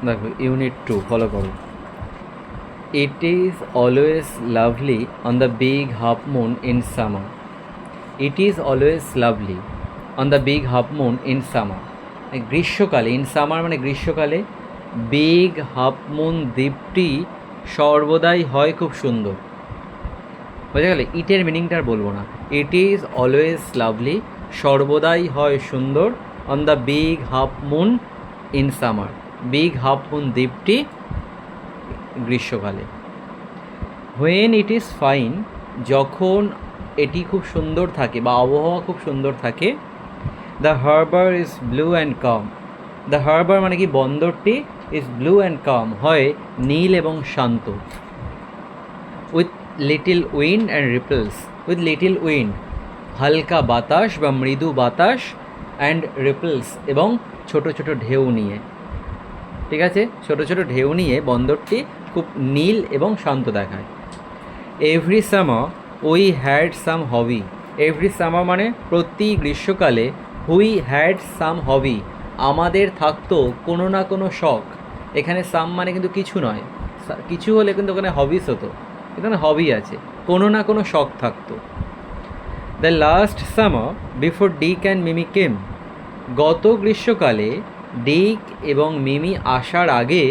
দেখো unit 2 follow করো। It is always lovely on the big half moon in summer. It is always lovely on the big half moon in summer. গ্রীষ্মকালে, in summer মানে গ্রীষ্মকালে, big half moon দ্বীপটি সর্বদাই হয় খুব সুন্দর। বোঝা গেলে? ইটের মিনিংটা আর বলবো না। ইট ইজ অলওয়েজ লাভলি, সর্বদাই হয় সুন্দর, on the big half moon in summer, big half moon দ্বীপটি গ্রীষ্মকালে। হোয়েন ইট ইজ ফাইন, যখন এটি খুব সুন্দর থাকে বা আবহাওয়া খুব সুন্দর থাকে, the harbour is blue and calm. The harbour মানে কি বন্দরটি, ইজ ব্লু অ্যান্ড কাম হয় নীল এবং শান্ত। With little wind and ripples, with little wind হালকা বাতাস বা মৃদু বাতাস, অ্যান্ড রিপলস এবং ছোট ছোট ঢেউ নিয়ে। ঠিক আছে, ছোট ছোট ঢেউ নিয়ে বন্দরটি খুব নীল এবং শান্ত দেখায়। Every summer we had some hobby. Every summer মানে প্রতি গ্রীষ্মকালে, হুই হ্যাড সাম হবি আমাদের থাকতো কোনো না কোনো শখ। এখানে সাম মানে কিন্তু কিছু নয়, কিছু হলে কিন্তু ওখানে হবিস হতো, এখানে হবি আছে, কোনো না কোনো শখ থাকতো। The last summer before Dick and Mimi came. গত গ্রীষ্মকালে ডিক এবং মিমি আসার আগে,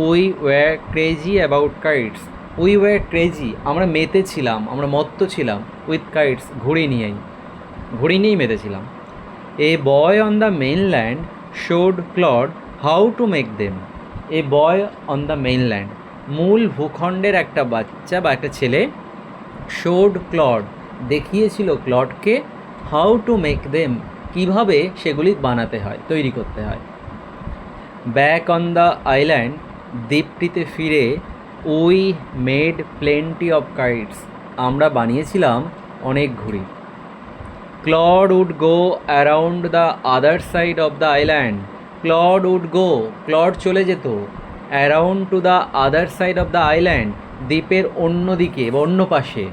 we were crazy about kites. We were crazy আমরা মেতে ছিলাম, আমরা মত্ত ছিলাম, উইথ কাইটস ঘুড়ি নিয়েই, ঘুড়ি নিয়েই মেতেছিলাম। A boy on the mainland showed Claude how to make them. A boy on the mainland মূল ভূখণ্ডের একটা বাচ্চা বা একটা ছেলে, শোড ক্লড দেখিয়েছিল ক্লডকে, হাউ টু মেক দেম কীভাবে সেগুলি বানাতে হয়, তৈরি করতে হয়। ব্যাক অন দ্য আইল্যান্ড দ্বীপটিতে ফিরে, we made plenty of kites আমরা বানিয়েছিলাম অনেক ঘুড়ি। Claude would go around the other side of the island. Claude would go, Claude চলে যেত, around to the other side of the island দ্বীপের অন্য দিকে বা অন্য পাশে।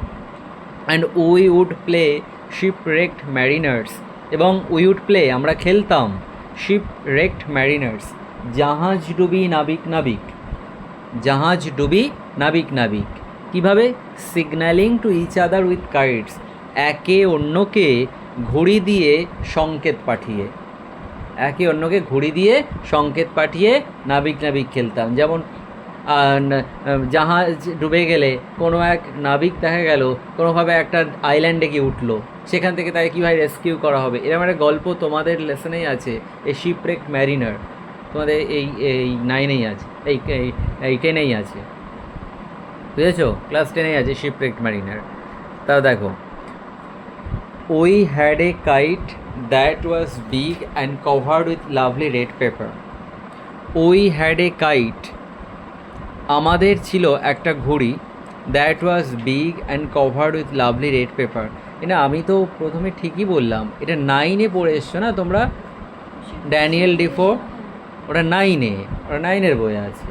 And we would play shipwrecked mariners এবং উই উড প্লে আমরা খেলতাম, শিপরেকড ম্যারিনার্স জাহাজ ডুবি নাবিক নাবিক, জাহাজ ডুবি নাবিক নাবিক। কীভাবে? Signalling to each other with kites একে অন্যকে ঘুড়ি দিয়ে সংকেত পাঠিয়ে, একে অন্যকে ঘুড়ি দিয়ে সংকেত পাঠিয়ে নাবিক নাবিক খেলতাম। যেমন জাহাজ ডুবে গেলে কোনো এক নাবিক দেখা গেল কোনোভাবে একটা আইল্যান্ডে গিয়ে উঠলো, সেখান থেকে তাকে কীভাবে রেস্কিউ করা হবে, এরকম একটা গল্প তোমাদের লেসনেই আছে, এই শিপরেক ম্যারিনার তোমাদের এই 9-এই আছে, এই 10-এই আছে, বুঝেছো? ক্লাস 10-এই আছে শিপরেক ম্যারিনার। তাও দেখো, we had a kite that was big and covered with lovely red paper. We had a kite আমাদের ছিল একটা ঘুড়ি, that was big and covered with lovely red paper. এটা আমি তো প্রথমে ঠিকই বললাম, এটা 9-এ পড়ে এসছো না তোমরা, ড্যানিয়েল ডিফো, ওটা 9-এ, ওটা 9-এর বইয়ে আছে।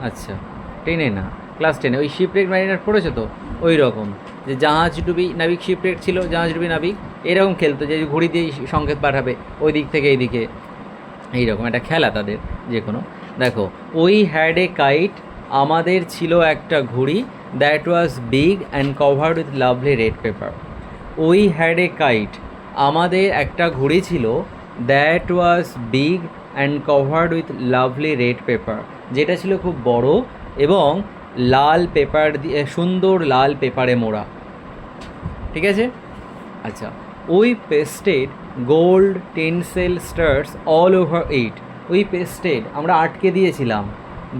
আচ্ছা, 10-এ না, ক্লাস 10-এ ওই শিপরেক ম্যারিনার পড়েছো তো, ওই রকম যে জাহাজ ডুবি নাবিক, শিপরেক ছিল জাহাজ ডুবি নাবিক, এরকম খেলতো যে ঘুড়ি দিয়ে সংকেত পাঠাবে ওই দিক থেকে এইদিকে, এইরকম একটা খেলা তাদের যে কোনো। দেখো, উই হ্যাড এ কাইট আমাদের ছিল একটা ঘুড়ি, that was big and covered with lovely red paper. We had a kite আমাদের একটা ঘুড়ি ছিল, that was big and covered with lovely red paper যেটা ছিল খুব বড় এবং লাল পেপার দিয়ে, সুন্দর লাল পেপারে মোড়া। ঠিক আছে? আচ্ছা, we pasted gold tinsel stars all over it. We pasted আমরা আটকে দিয়েছিলাম,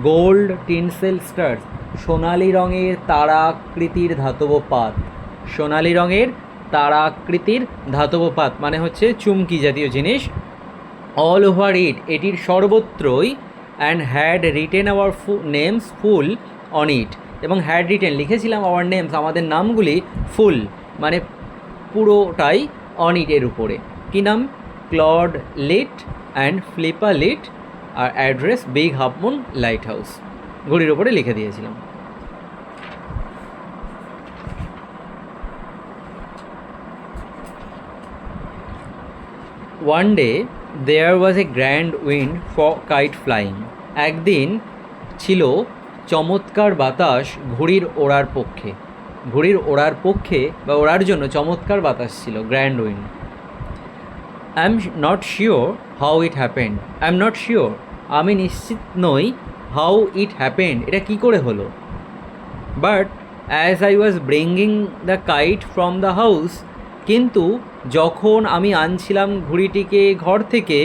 গোল্ড টিনসেল স্টার্স সোনালি রঙের তারাকৃতির ধাতব পাত। সোনালি রঙের তারাকৃতির ধাতব পাত মানে হচ্ছে চুমকি জাতীয় জিনিস। অল ওভার ইট এটির সর্বত্রই, and had written our names full on it এবং হ্যাড রিটেন লিখেছিলাম আওয়ার নেমস আমাদের নামগুলি, ফুল মানে পুরোটাই, অন ইট এর উপরে। কী নাম? Claude Lit and Flippa Lit, আর address big half moon lighthouse ঘড়ির ওপরে লিখে দিয়েছিলাম। One day there was a grand wind for kite flying. একদিন ছিল চমৎকার বাতাস ঘুড়ির ওড়ার পক্ষে। ঘুড়ির ওড়ার পক্ষে বা ওড়ার জন্য চমৎকার বাতাস ছিল, grand wind. I am not sure how it happened. I am not sure, আমি নিশ্চিত নই, হাউ ইট হ্যাপেন্ড, এটা কী করে হলো। But as I was bringing the kite from the house, কিন্তু যখন আমি আনছিলাম ঘুড়িটিকে ঘর থেকে,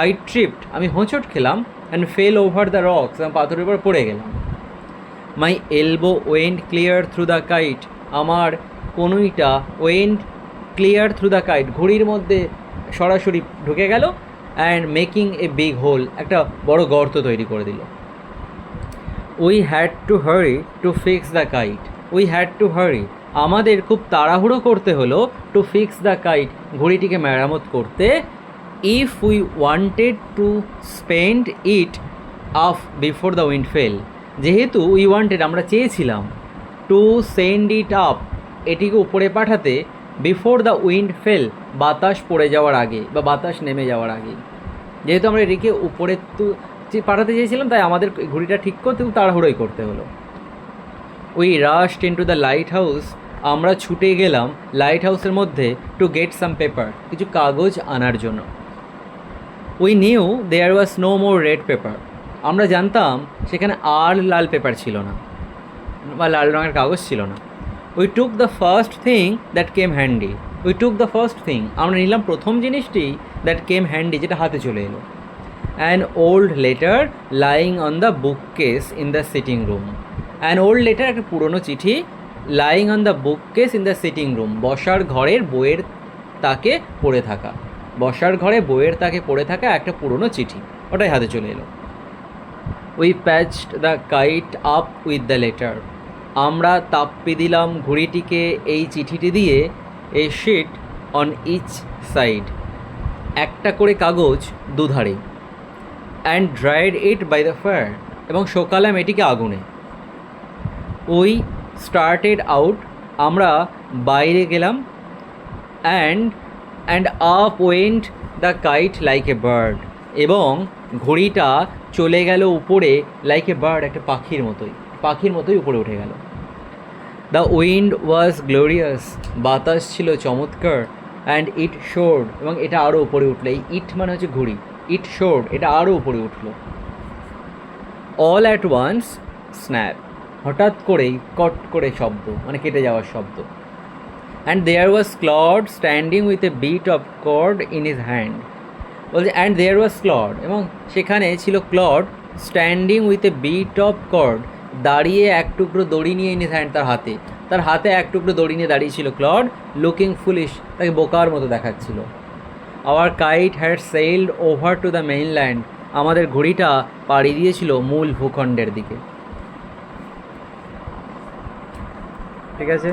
আই ট্রিপড, আমি হোঁচট খেলাম, and fell over the rocks, আমি পাথরের উপর পড়ে গেলাম। My elbow went clear through the kite, আমার কনুইটা went clear through the kite, ঘুড়ির মধ্যে সরাসরি ঢুকে গেল, and making a big hole, একটা বড় গর্ত তৈরি করে দিল। We had to hurry to fix the kite, we had to hurry, আমাদের খুব তাড়াহুড়ো করতে হলো, টু ফিক্স দ্য কাইট, ঘড়িটিকে মেরামত করতে। If we wanted to spend it off before the wind fell, যেহেতু উই ওয়ান্টেড, আমরা চেয়েছিলাম, টু সেন্ড ইট আপ, এটিকে উপরে পাঠাতে, বিফোর দ্য উইন্ড ফেল, বাতাস পড়ে যাওয়ার আগে বা বাতাস নেমে যাওয়ার আগে, যেহেতু আমরা এটিকে উপরে পাঠাতে চেয়েছিলাম, তাই আমাদের ঘড়িটা ঠিক করতে খুব তাড়াহুড়োই করতে হলো। We রাশড into the light house, আমরা ছুটে গেলাম লাইট হাউসের মধ্যে, টু গেট সাম পেপার, কিছু কাগজ আনার জন্য। We knew there was no more red paper, আমরা জানতাম সেখানে আর লাল পেপার ছিল না বা লাল রঙের কাগজ ছিল না। We took the first thing that came handy, we took the first thing, আমরা নিলাম প্রথম জিনিসটি, দ্যাট কেম হ্যান্ডি, যেটা হাতে চলে এলো। An old letter lying on the bookcase in the sitting room, an old letter, একটা পুরনো চিঠি, lying on the bookcase in the sitting room, বসার ঘরের বইয়ের তাকে পড়ে থাকা, বসার ঘরে বইয়ের তাকে পড়ে থাকা একটা পুরনো চিঠি, ওটাই হাতে চলে এলো। We patched the kite up with the letter, আমরা তাপ্পি দিলাম ঘড়িটিকে এই চিঠিটি দিয়ে, a sheet on each side, একটা করে কাগজ দুধারে, and dried it by the fire, এবং শোকালাম এটিকে আগুনে। উই স্টার্টেড আউট, আমরা বাইরে গেলাম, and up went the kite like a bird, এবং ঘড়িটা চলে গেল উপরে, লাইক এ বার্ড, একটা পাখির মতোই উপরে উঠে গেল। দ্য উইন্ড ওয়াজ গ্লোরিয়াস, বাতাস ছিল চমৎকার, অ্যান্ড ইট শোড, এবং এটা আরও উপরে উঠলো, এই ইট মানে হচ্ছে ঘড়ি, ইট শোড, এটা আরও উপরে উঠলো। অল অ্যাট ওয়ান্স স্ন্যাপ, হঠাৎ করেই কট করে শব্দ, মানে কেটে যাওয়ার শব্দ। And there was Claude standing with a bit of cord in his hand, বলছে অ্যান্ড দেয়ার ওয়াজ ক্লড, এবং সেখানে ছিল Claude, standing with a bit of cord, দাঁড়িয়ে এক টুকরো দড়ি নিয়ে ইন হিজ হ্যান্ড, তার হাতে এক টুকরো দড়ি নিয়ে দাঁড়িয়েছিল ক্লড, লুকিং ফুলিশ, তাকে বোকার মতো দেখাচ্ছিল। Our kite had sailed over to the mainland, আমাদের ঘড়িটা পাড়ি দিয়েছিল মূল ভূখণ্ডের দিকে। ঠিক আছে।